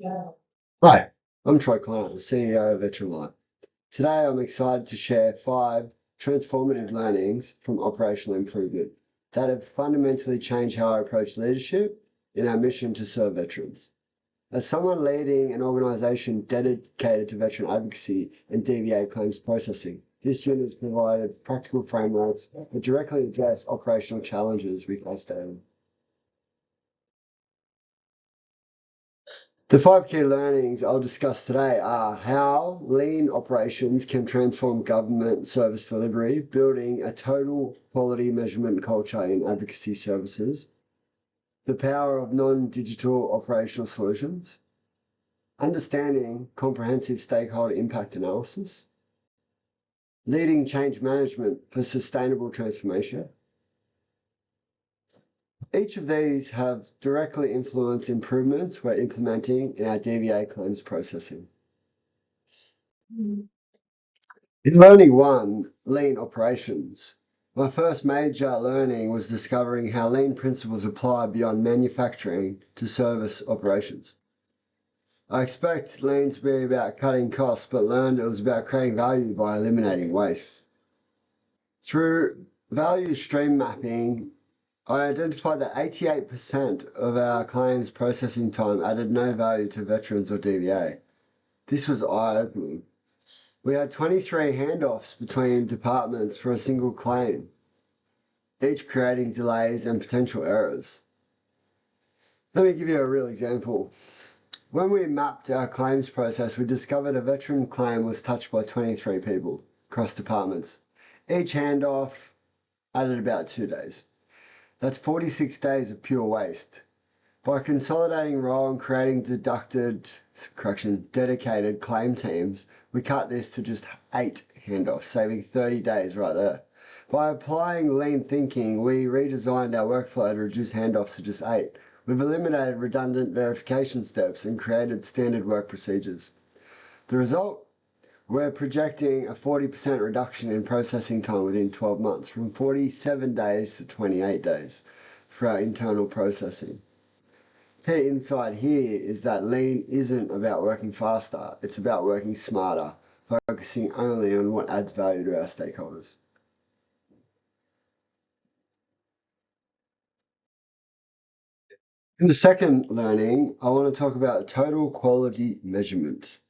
Hi, I'm Klinar, CEO of Veteran Life. Today I'm excited to share 5 transformative learnings from operational improvement that have fundamentally changed how I approach leadership in our mission to serve veterans. As someone leading an organisation dedicated to veteran advocacy and DVA claims processing, this unit has provided practical frameworks that directly address operational challenges we face daily. The 5 key learnings I'll discuss today are how lean operations can transform government service delivery, building a total quality measurement culture in advocacy services, the power of non-digital operational solutions, understanding comprehensive stakeholder impact analysis, leading change management for sustainable transformation. Each of these have directly influenced improvements we're implementing in our DVA claims processing. In learning 1, lean operations, my first major learning was discovering how lean principles apply beyond manufacturing to service operations. I expect lean to be about cutting costs, but learned it was about creating value by eliminating waste. Through value stream mapping, I identified that 88% of our claims processing time added no value to veterans or DVA. This was eye-opening. We had 23 handoffs between departments for a single claim, each creating delays and potential errors. Let me give you a real example. When we mapped our claims process, we discovered a veteran claim was touched by 23 people across departments. Each handoff added about 2 days. That's 46 days of pure waste. By consolidating role and creating dedicated claim teams, we cut this to just 8 handoffs, saving 30 days right there. By applying lean thinking, we redesigned our workflow to reduce handoffs to just 8. We've eliminated redundant verification steps and created standard work procedures. The result? We're projecting a 40% reduction in processing time within 12 months, from 47 days to 28 days for our internal processing. Key insight here is that lean isn't about working faster, it's about working smarter, focusing only on what adds value to our stakeholders. In the second learning, I want to talk about total quality measurement.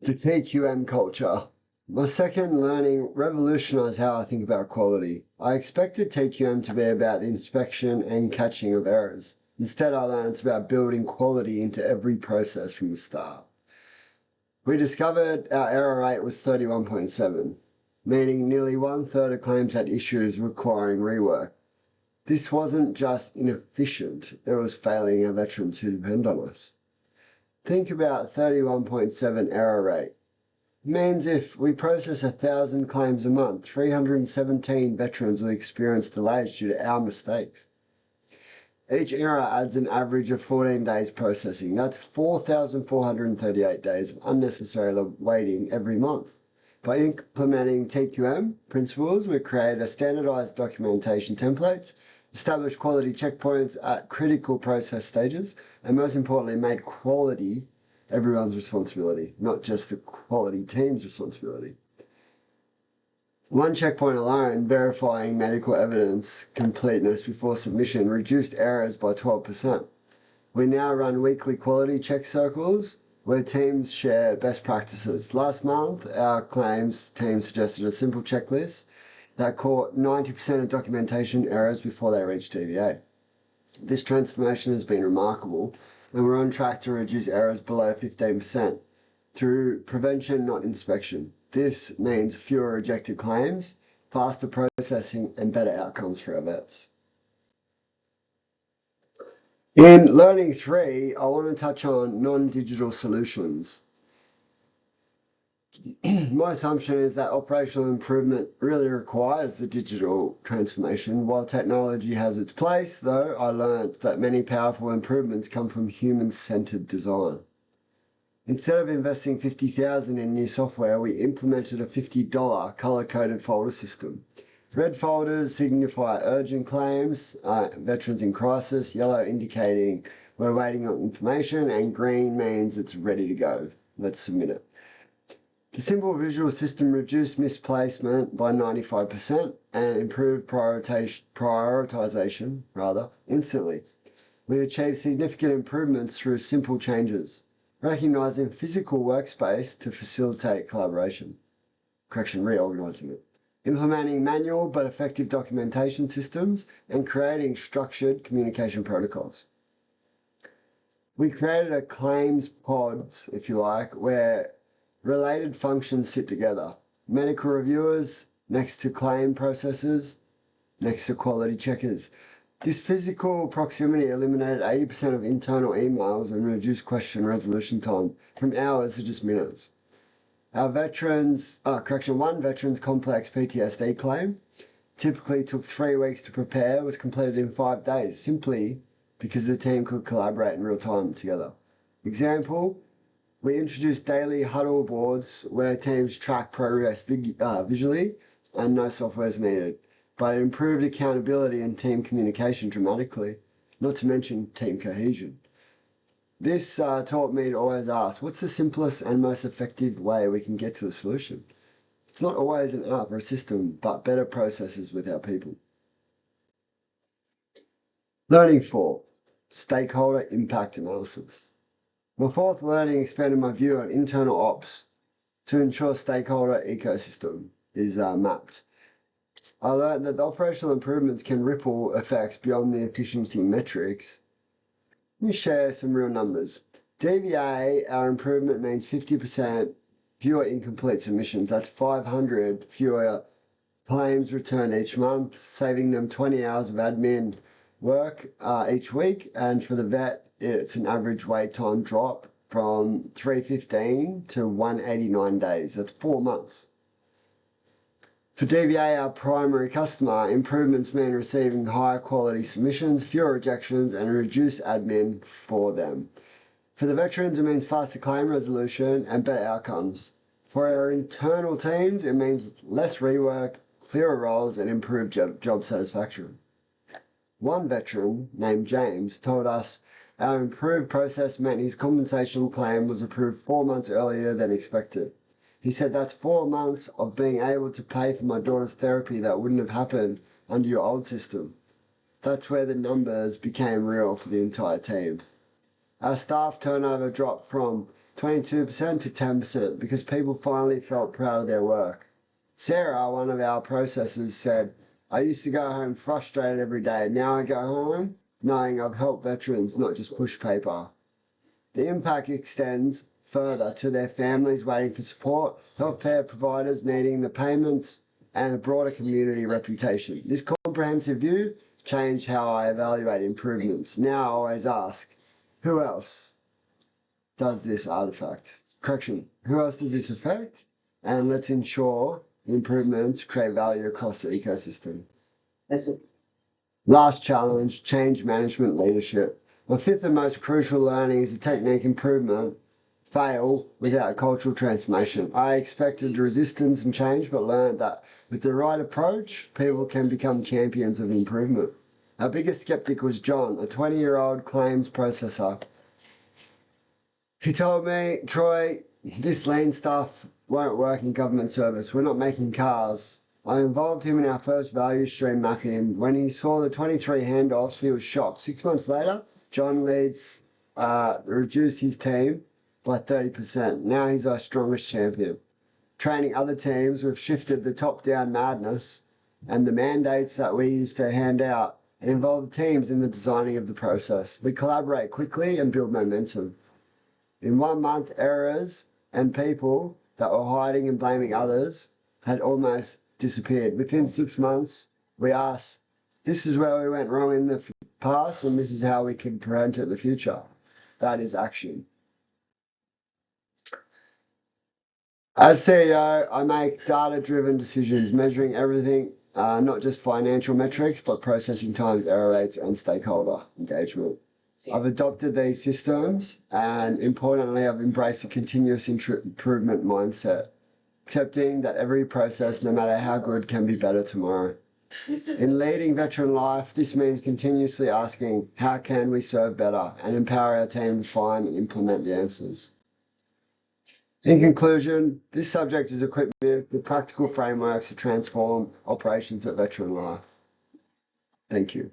The TQM culture. My second learning revolutionized how I think about quality. I expected TQM to be about the inspection and catching of errors. Instead, I learned it's about building quality into every process from the start. We discovered our error rate was 31.7, meaning nearly 1/3 of claims had issues requiring rework. This wasn't just inefficient, it was failing our veterans who depend on us. Think about 31.7 error rate. It means if we process 1,000 claims a month, 317 veterans will experience delays due to our mistakes. Each error adds an average of 14 days processing. That's 4,438 days of unnecessary waiting every month. By implementing TQM principles, we created a standardized documentation templates, established quality checkpoints at critical process stages, and most importantly, made quality everyone's responsibility, not just the quality team's responsibility. One checkpoint alone, verifying medical evidence completeness before submission, reduced errors by 12%. We now run weekly quality check circles where teams share best practices. Last month, our claims team suggested a simple checklist that caught 90% of documentation errors before they reached DVA. This transformation has been remarkable, and we're on track to reduce errors below 15% through prevention, not inspection. This means fewer rejected claims, faster processing, and better outcomes for our vets. In learning 3, I want to touch on non-digital solutions. My assumption is that operational improvement really requires the digital transformation. While technology has its place, though, I learned that many powerful improvements come from human-centered design. Instead of investing $50,000 in new software, we implemented a $50 color-coded folder system. Red folders signify urgent claims, veterans in crisis, yellow indicating we're waiting on information, and green means it's ready to go. Let's submit it. The simple visual system reduced misplacement by 95% and improved prioritization instantly. We achieved significant improvements through simple changes, recognizing physical workspace to facilitate collaboration. Reorganizing it. Implementing manual but effective documentation systems and creating structured communication protocols. We created a claims pods, if you like, where related functions sit together. Medical reviewers next to claim processors, next to quality checkers. This physical proximity eliminated 80% of internal emails and reduced question resolution time from hours to just minutes. Our one veteran's complex PTSD claim typically took 3 weeks to prepare, was completed in 5 days, simply because the team could collaborate in real time together. Example, we introduced daily huddle boards where teams track progress visually and no software is needed, but it improved accountability and team communication dramatically, not to mention team cohesion. This taught me to always ask, what's the simplest and most effective way we can get to the solution? It's not always an app or a system, but better processes with our people. Learning 4, stakeholder impact analysis. My 4th learning expanded my view on internal ops to ensure stakeholder ecosystem is mapped. I learned that the operational improvements can ripple effects beyond the efficiency metrics. Let me share some real numbers. DVA, our improvement means 50% fewer incomplete submissions. That's 500 fewer claims returned each month, saving them 20 hours of admin work each week. And for the vet, it's an average wait time drop from 315 to 189 days. That's 4 months. For DVA, our primary customer, improvements mean receiving higher quality submissions, fewer rejections, and reduced admin for them. For the veterans, it means faster claim resolution and better outcomes. For our internal teams, it means less rework, clearer roles, and improved job satisfaction. One veteran, named James, told us our improved process meant his compensation claim was approved 4 months earlier than expected. He said, that's 4 months of being able to pay for my daughter's therapy that wouldn't have happened under your old system. That's where the numbers became real for the entire team. Our staff turnover dropped from 22% to 10% because people finally felt proud of their work. Sarah, one of our processors, said, I used to go home frustrated every day. Now I go home knowing I've helped veterans, not just push paper. The impact extends further to their families waiting for support, healthcare providers needing the payments, and a broader community reputation. This comprehensive view changed how I evaluate improvements. Now I always ask, who else does this who else does this affect? And let's ensure the improvements create value across the ecosystem. Last challenge, change management leadership. My 5th and most crucial learning is the technique improvement fail without cultural transformation. I expected resistance and change, but learned that with the right approach, people can become champions of improvement. Our biggest skeptic was John, a 20-year-old claims processor. He told me, Troy, this lean stuff won't work in government service. We're not making cars. I involved him in our first value stream mapping. When he saw the 23 handoffs, he was shocked. 6 months later, John reduced his team by 30%. Now he's our strongest champion. Training other teams, we've shifted the top-down madness and the mandates that we used to hand out and involve teams in the designing of the process. We collaborate quickly and build momentum. In 1 month, errors and people that were hiding and blaming others had almost disappeared. Within 6 months, we asked, this is where we went wrong in the past and this is how we can prevent it in the future. That is action. As CEO, I make data-driven decisions, measuring everything, not just financial metrics, but processing times, error rates, and stakeholder engagement. I've adopted these systems, and importantly, I've embraced a continuous improvement mindset, accepting that every process, no matter how good, can be better tomorrow. In leading veteran life, this means continuously asking, how can we serve better, and empower our team to find and implement the answers. In conclusion, this subject has equipped me with practical frameworks to transform operations at veteran life. Thank you.